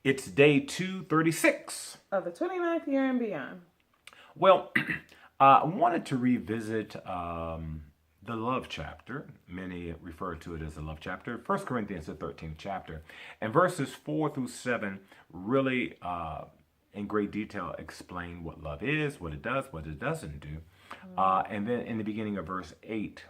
It's day 236 of the 29th year and beyond. Well, I wanted to revisit the love chapter. Many refer to it as the love chapter. First Corinthians, the 13th chapter. And verses 4 through 7 really, in great detail, explain what love is, what it does, what it doesn't do. And then in the beginning of verse 8,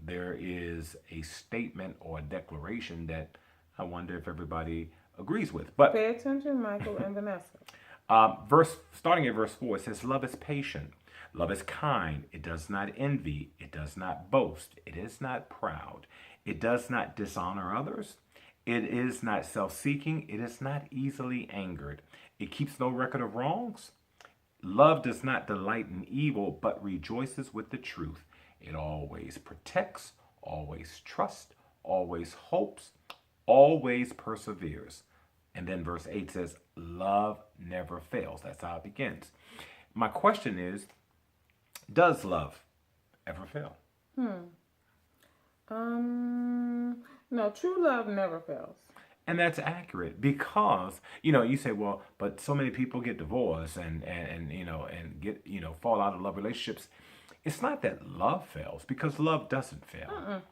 there is a statement or a declaration that I wonder if everybody agrees with. But Pay attention, Michael and Vanessa. Starting at verse 4, it says, Love is patient. Love is kind. It does not envy. It does not boast. It is not proud. It does not dishonor others. It is not self seeking. It is not easily angered. It keeps no record of wrongs. Love does not delight in evil, but rejoices with the truth. It always protects, always trusts, always hopes, always perseveres. And then verse 8 says, Love never fails. That's how it begins. My question is, does love ever fail? No, true love never fails. And that's accurate because, you say, well, but so many people get divorced and get, fall out of love relationships. It's not that love fails because love doesn't fail.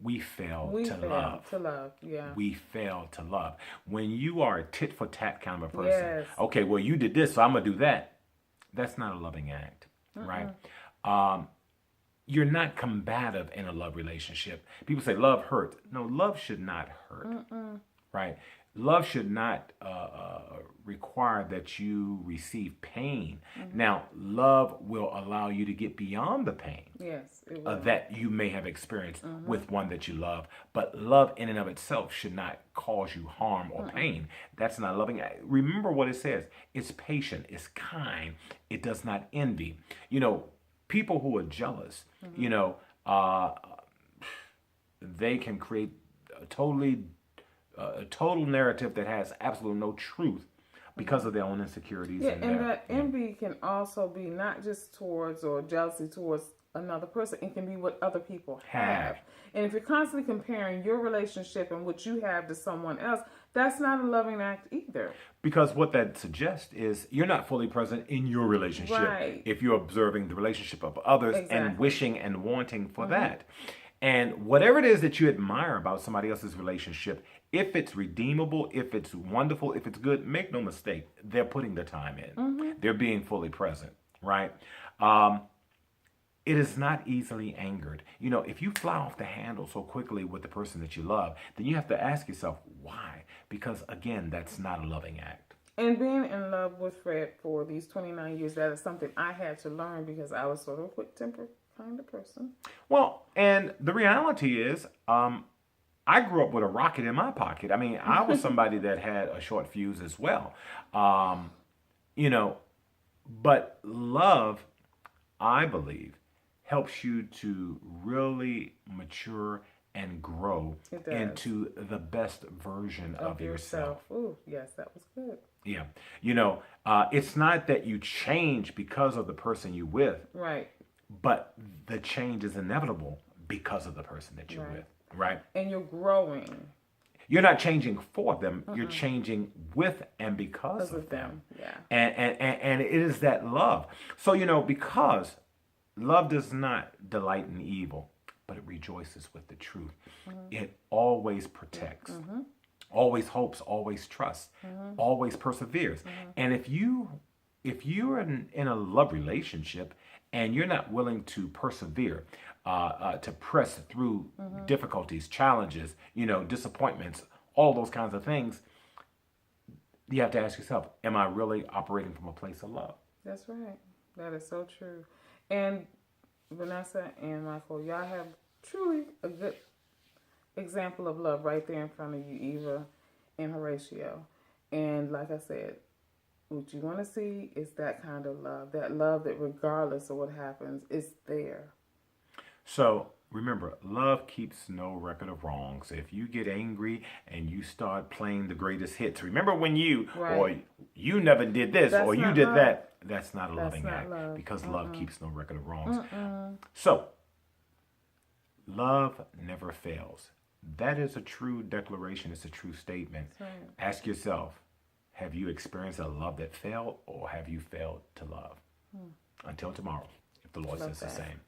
We fail We to fail love. to love, yeah. We fail to love. When you are a tit for tat kind of a person, Yes. okay, well, you did this, so I'm going to do that. That's not a loving act, right? You're not combative in a love relationship. People say love hurts. No, love should not hurt, right? Love should not require that you receive pain. Now, love will allow you to get beyond the pain Yes, it will. that you may have experienced with one that you love. But love in and of itself should not cause you harm or pain. That's not loving. Remember what it says. It's patient. It's kind. It does not envy. People who are jealous, they can create a total narrative that has absolutely no truth because of their own insecurities. Yeah, and that envy can also be not just towards or jealousy towards another person. It can be what other people have. And if you're constantly comparing your relationship and what you have to someone else, that's not a loving act either. Because what that suggests is you're not fully present in your relationship Right. if you're observing the relationship of others and Exactly. wishing and wanting for that. And whatever it is that you admire about somebody else's relationship, if it's redeemable, if it's wonderful, if it's good, make no mistake, they're putting the time in. They're being fully present, right? It is not easily angered. If you fly off the handle so quickly with the person that you love, then you have to ask yourself, why? Because, again, that's not a loving act. And being in love with Fred for these 29 years, that is something I had to learn because I was sort of a quick tempered kind of person. Well, and the reality is, I grew up with a rocket in my pocket. I mean, I was somebody that had a short fuse as well. You know, but love, I believe, helps you to really mature and grow It does. into the best version of yourself. Ooh, yes, that was good. Yeah. It's not that you change because of the person you're with, Right. but the change is inevitable because of the person that you're Right. with, right? And you're growing You're not changing for them, you're changing with and because because of of them. them. Yeah. And it is that love. So, because love does not delight in evil, but it rejoices with the truth. It always protects, always hopes, always trusts, always perseveres. And if you're in a love relationship and you're not willing to persevere, to press through difficulties, challenges, disappointments, all those kinds of things, you have to ask yourself, am I really operating from a place of love? That's right. That is so true. And Vanessa and Michael, y'all have truly a good example of love right there in front of you, Eva and Horatio. And like I said, what you want to see is that kind of love. That love that regardless of what happens, is there. So remember, love keeps no record of wrongs. If you get angry and you start playing the greatest hits, remember when or Right. you never did this, That's or you not did love. that. That's not a That's loving not act love. because love keeps no record of wrongs. So, love never fails. That is a true declaration. It's a true statement. That's right. Ask yourself, have you experienced a love that failed, or have you failed to love? Until tomorrow, if the Lord Love says the that. same.